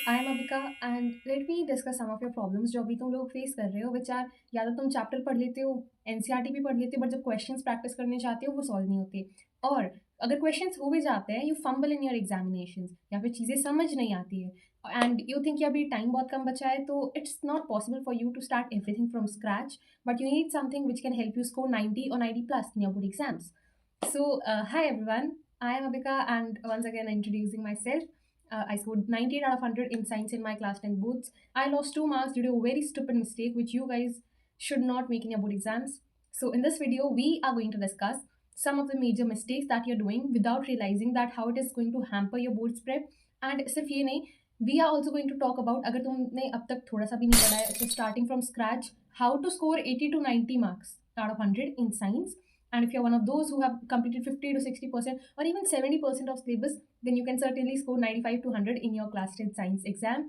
I am Abika and let me discuss some of your problems जो अभी तुम लोग फेस कर रहे हो विच आर या तो तुम चैप्टर पढ़ लेते हो एनसीईआरटी भी पढ़ लेते हो बट जब क्वेश्चंस प्रैक्टिस करने चाहते हो वो सॉल्व नहीं होते और अगर क्वेश्चंस हो भी जाते हैं you fumble in your examinations या फिर चीज़ें समझ नहीं आती है एंड यू थिंक कि अभी टाइम बहुत कम बचा है तो it's not possible for you to start everything from scratch but you need something which can help you score 90 or 90 plus in your good exams. So, hi everyone, I am Abika, and once again introducing myself. I scored 98 out of 100 in science in my class 10 boards. I lost 2 marks due to a very stupid mistake which you guys should not make in your board exams. So in this video, we are going to discuss some of the major mistakes that you're doing without realizing that how it is going to hamper your board prep. And सिर्फ ये नहीं, we are also going to talk about अगर तुमने अब तक थोड़ा सा भी नहीं पढ़ा है, so starting from scratch, how to score 80 to 90 marks out of 100 in science. And if you're one of those who have completed 50 to 60% or even 70% of syllabus, then you can certainly score 95 to 100 in your class 10 science exam.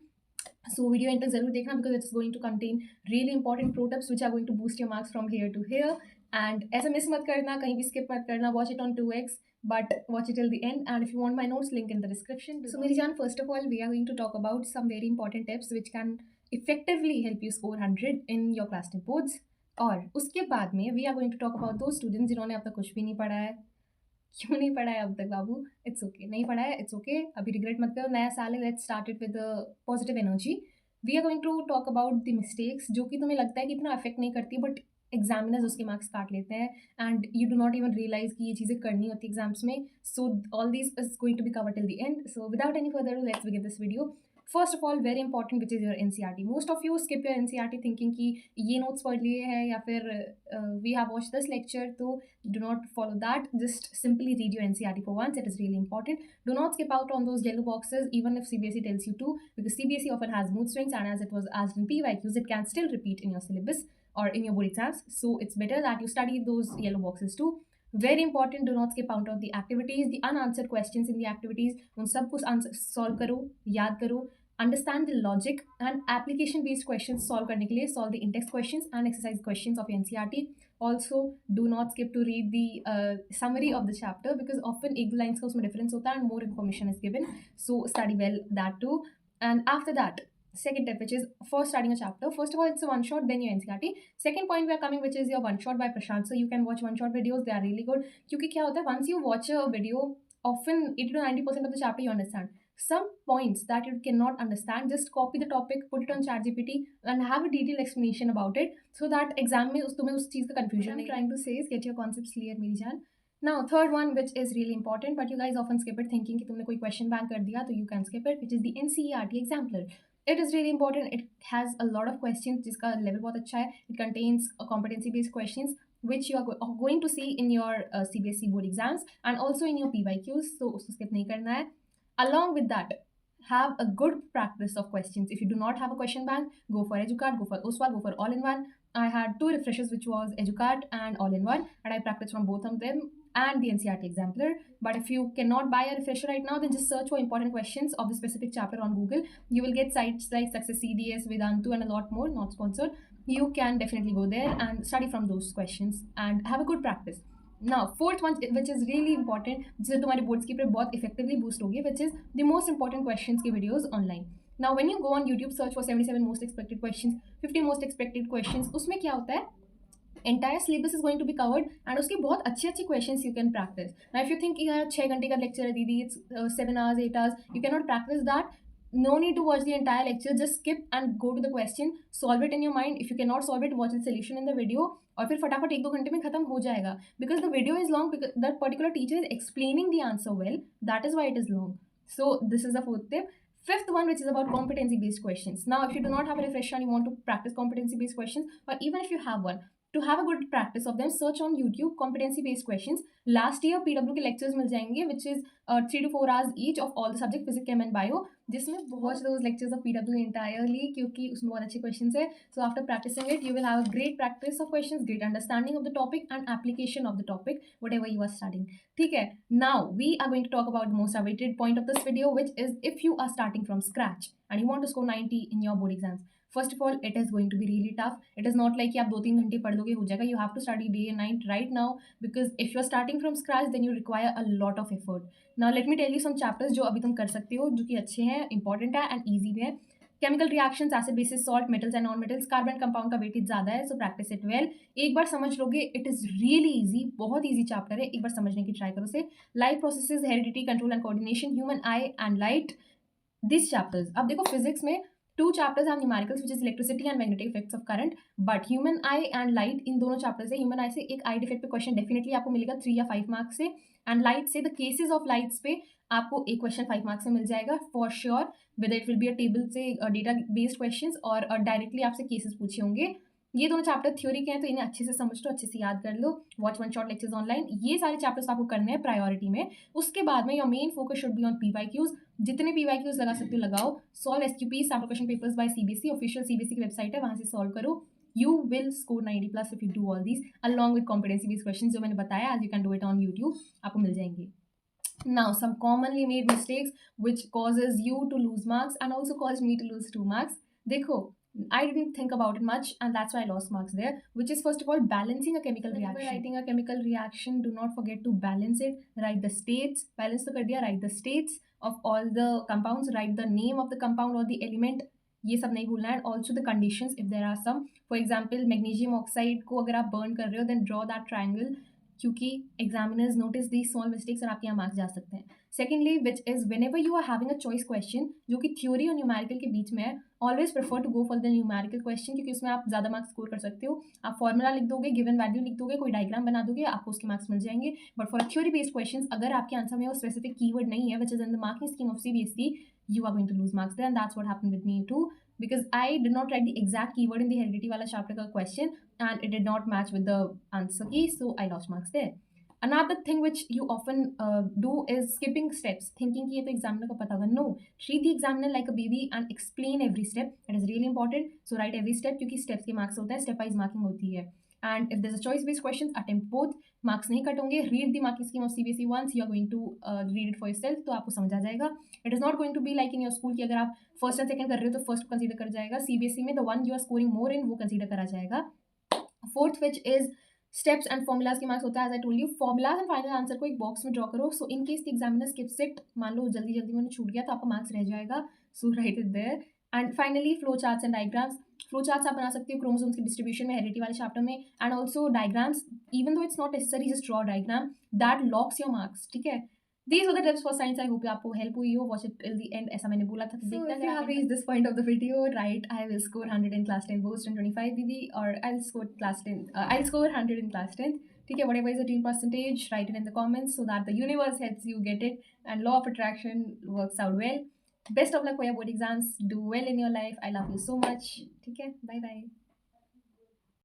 So video end तक जरूर देखना because it's going to contain really important pro tips which are going to boost your marks from here to here. And ऐसा miss मत करना, कहीं भी skip मत करना, watch it on 2x but watch it till the end. And if you want my notes, link in the description. So मेरी जान, first of all we are going to talk about some very important tips which can effectively help you score 100 in your class 10 boards. और उसके बाद में we are going to talk about दो students जिन्होंने अब तक कुछ भी नहीं पढ़ा है. क्यों नहीं पढ़ा है अब तक बाबू? इट्स ओके, नहीं पढ़ा है, इट्स ओके, अभी रिग्रेट मत करो, नया साल है, let's start it with positive energy. We are going to talk about the mistakes जो कि तुम्हें लगता है कि इतना अफेक्ट नहीं करती बट एग्जामिनर्स उसके मार्क्स काट लेते हैं and you do not even realise कि ये चीज़ें करनी होती एग्जाम्स में. So all this is going to be cover till the end. So without any further let's begin this video. First of all very important which is your NCERT. Most of you skip your NCERT thinking कि ये notes पढ़ लिए हैं या फिर we have watch this lecture, तो do not follow that. Just simply read your NCERT for once. It is really important. Do not skip out on those yellow boxes even if CBSE tells you to, because CBSE often has mood swings, and as it was asked in PYQs, it can still repeat in your syllabus or in your board exams. So it's better that you study those yellow boxes too. Very important, do not skip out on the activities, the unanswered questions in the activities. उन सब कुछ solve करो, याद करो, understand the logic and application based questions solve करने के लिए solve the in-text questions and exercise questions of NCERT. Also do not skip to read the summary of the chapter because often एक lines का उसमें difference होता है and more information is given, so study well that too. And after that, second tip, which is for studying a chapter, first of all it's a one shot, then your NCERT. Second point we are coming, which is your one shot by Prashant. So you can watch one shot videos, they are really good. क्योंकि क्या होता है, once you watch a video, often 80 to 90% of the chapter you understand. Some points that you cannot understand, just copy the topic, put it on ChatGPT and have a detailed explanation about it so that exam में तुम्हें उस चीज़ का confusion नहीं. Trying to say is get your concepts clear मेरी जान. Now third one, which is really important but you guys often skip it thinking कि तुमने कोई question bank कर दिया तो you can skip it, which is the NCERT exemplar. It is really important. It has a lot of questions जिसका level बहुत अच्छा है. It contains competency based questions which you are going to see in your CBSE board exams and also in your PYQs, so उसको skip नहीं करना है. Along with that, have a good practice of questions. If you do not have a question bank, go for Educard, go for Oswald, go for all-in-one. I had two refreshers, which was Educard and all-in-one, and I practiced from both of them and the NCERT exemplar. But if you cannot buy a refresher right now, then just search for important questions of the specific chapter on Google. You will get sites like Success CDS, Vedantu, and a lot more, not sponsored. You can definitely go there and study from those questions and have a good practice. Now fourth one, which is really important, जिससे तुम्हारे boards की prep बहुत effectively boost होगी, which is the most important questions की videos online. Now when you go on YouTube, search for 77 most expected questions, 50 most expected questions, उसमें क्या होता है, entire syllabus is going to be covered and उसके बहुत अच्छे अच्छे questions you can practice. Now if you think यार 6 घंटे का lecture है दीदी, it's 7 hours 8 hours, you cannot practice that. No need to watch the entire lecture, just skip and go to the question, solve it in your mind. If you cannot solve it, watch the solution in the video और फिर फटाफट 1-2 घंटे में खत्म हो जाएगा, because the video is long, because that particular teacher is explaining the answer well, that is why it is long. So this is the fourth tip. Fifth one, which is about competency based questions. Now if you do not have a refresher and you want to practice competency based questions, or even if you have one, to have a good practice of them, search on YouTube competency based questions. Last year PW के lectures मिल जाएंगे, which is 3 to 4 hours each of all the subject physics, chem and bio, जिसमें watch those lectures of PW entirely क्योंकि उसमें बहुत अच्छे questions है. So after practicing it, you will have a great practice of questions, great understanding of the topic and application of the topic, whatever you are studying. ठीक है. Now we are going to talk about the most awaited point of this video, which is if you are starting from scratch and you want to score 90 in your board exams. First of all, it is going to be really tough. It is not like कि आप 2-3 घंटे पढ़ लोगे हो जाएगा. You have to study day and night right now, because if you are starting from scratch, then you require a lot of effort. Now let me tell you some chapters जो अभी तुम कर सकते हो, जो कि अच्छे हैं, इंपॉर्टेंट है एंड ईजी भी है. Chemical reactions, acid basis, salt, metals and non metals. Carbon compound का वेटेज ज़्यादा है, सो प्रैक्टिस इट वेल. एक बार समझ लोगे, इट इज़ रियली ईजी, बहुत ईजी चैप्टर है, एक बार समझने की ट्राई करो उसे. Life processes, heredity, control and coordination, human eye and light, this chapters. अब देखो फिजिक्स में 2 चैप्टर्स हैं numericals, which is electricity and magnetic effects of current. But human eye and light, इन दोनों चैप्टर से, ह्यूमन आई से एक eye defect पे क्वेश्चन डेफिनेटली आपको मिलेगा 3 या 5 मार्क्स से, एंड लाइट से द केसेस ऑफ लाइट्स पे आपको एक क्वेश्चन 5 मार्क्स से मिल जाएगा for sure, whether it will be a table से डेटा बेस्ड क्वेश्चंस और डायरेक्टली आपसे केसेस पूछे होंगे. ये दोनों चैप्टर थ्योरी के हैं, तो इन्हें अच्छे से समझ लो, अच्छे से याद कर लो. Watch one shot lectures online, ये सारे चैप्टर्स आपको करने हैं प्रायोरिटी में. उसके बाद में your main focus should be on PYQs. जितने पीवाईक्यूज लगा सकते हो लगाओ. Solve SQP sample question papers by CBSE, official CBSE की वेबसाइट है, वहां से सॉल्व करो. You will score 90+ if you do all these along with competency based question जो मैंने बताया, as you can do it on YouTube, आपको मिल जाएंगे. Now, some commonly made mistakes which causes you to lose marks and also caused me to lose 2 marks. Dekho, I didn't think about it much and that's why I lost marks there, which is first of all balancing a chemical reaction. When writing a chemical reaction, do not forget to balance it. Write the states, balance to kar diya, write the states of all the compounds, write the name of the compound or the element. ये सब नहीं भूलना है. Also the conditions if there are some. For example magnesium oxide को अगर आप burn कर रहे हो, देन ड्रॉ दैट ट्राइंगल, क्योंकि examiners notice the small mistakes और आपके यहाँ मार्क्स जा सकते हैं. Secondly, which is whenever you are having a choice question जो कि थ्योरी और न्यूमेरिकल के बीच में है, always prefer to go for the numerical question, क्योंकि उसमें आप ज़्यादा मार्क्स स्कोर कर सकते हो. आप फॉर्मूला लिख दोगे, गिवन वैल्यू लिख दोगे, कोई डायग्राम बना दोगे, आपको उसके मार्क्स मिल जाएंगे. But for theory based question, अगर आपके आंसर में वो स्पेसिफिक कीवर्ड नहीं है which is in the marking scheme of CBSE, you are going to lose marks there, and that's what happened with me too, because I did not write the exact keyword in the heredity wala chapter ka question and it did not match with the answer key, so I lost marks there. Another thing which you often do is skipping steps, thinking कि ये तो examiner को पता होगा. No, treat the examiner like a baby and explain every step. That is really important. So write every step, क्योंकि steps के marks होता है, step wise marking होती है. And if there's a choice based questions, attempt both. Marks नहीं cut होंगे. Read the marking scheme of CBSE once you are going to read it for yourself, तो आपको समझ आ जाएगा. It is not going to be like in your school कि अगर आप फर्स्ट एंड सेकंड कर रहे हो तो फर्स्ट को कंसीडर कर जाएगा. सीबीएसई में the one you are scoring more in वो कंसीडर करा जाएगा. Fourth which is steps and formulas के मार्क्स होता है. As I told you, formulas and final answer को एक बॉक्स में ड्रॉ करो. So in case the examiner skips it, मान लो जल्दी जल्दी मैंने छूट गया तो आपका मार्क्स रह जाएगा. So write it there. And finally flow charts and diagrams. Flow charts आप बना सकते हो क्रोमोसोम्स की डिस्ट्रीब्यूशन में, हेरिडिटी वाले चैप्टर में. And also diagrams, even though it's not necessary, just draw diagram that locks your marks. ठीक है. These are the tips for science. I hope आपको help हुई हो. Watch it till the end. ऐसा मैंने बोला था. So if you have reached this point of the video, right, I will score 100 in class 10 both 125 दीदी, or I'll score class 10. I'll score 100 in class 10. ठीक है. Whatever is the teen percentage, write it in the comments so that the universe helps you get it and law of attraction works out well. Best of luck for your board exams. Do well in your life. I love you so much. ठीक है. Bye bye.